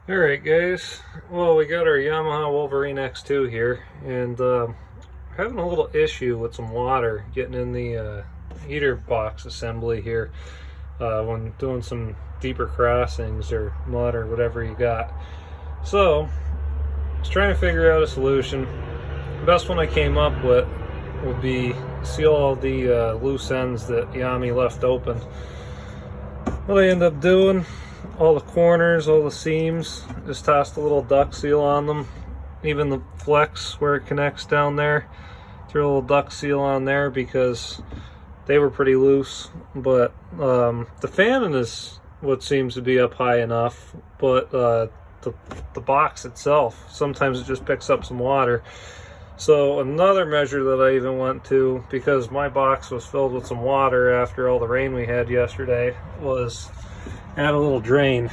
Alright guys, well we got our Yamaha Wolverine X2 here, and having a little issue with some water getting in the heater box assembly here when doing some deeper crossings or mud or whatever you got. So I was trying to figure out a solution. The best one I came up with would be seal all the loose ends that Yami left open. What I end up doing, all the corners, all the seams, just tossed a little duct seal on them. Even the flex where it connects down there, threw a little duct seal on there because they were pretty loose. But the fanning is what seems to be up high enough, but the box itself, sometimes it just picks up some water. So another measure that I even went to, because my box was filled with some water after all the rain we had yesterday, was add a little drain.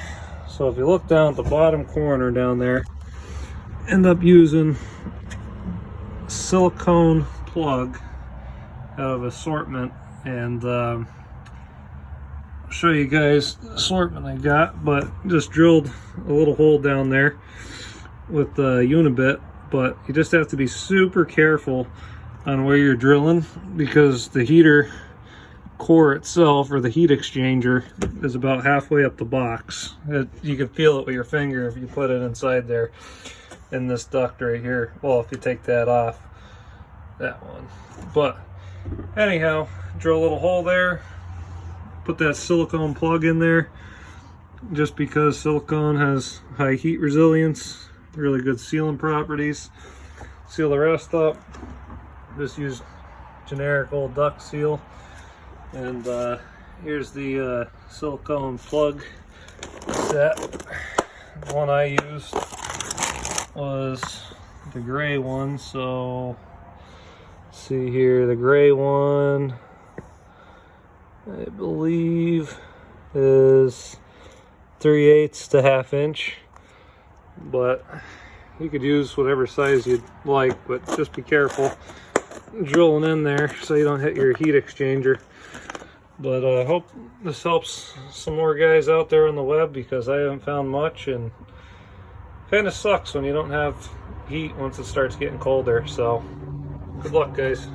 So if you look down at the bottom corner down there, end up using a silicone plug out of assortment, and I'll show you guys the assortment I got, but just drilled a little hole down there with the unibit. But you just have to be super careful on where you're drilling, because the heater core itself, or the heat exchanger, is about halfway up the box. You can feel it with your finger if you put it inside there in this duct right here. Well, if you take that off, that one. But anyhow, drill a little hole there, put that silicone plug in there, just because silicone has high heat resilience, really good sealing properties. Seal the rest up. Just use generic old duct seal. And here's the silicone plug set. The one I used was the gray one. So let's see here, the gray one I believe is 3/8 to 1/2 inch. But you could use whatever size you'd like, but just be careful drilling in there so you don't hit your heat exchanger. But I hope this helps some more guys out there on the web, because I haven't found much, and kind of sucks when you don't have heat once it starts getting colder. So good luck, guys.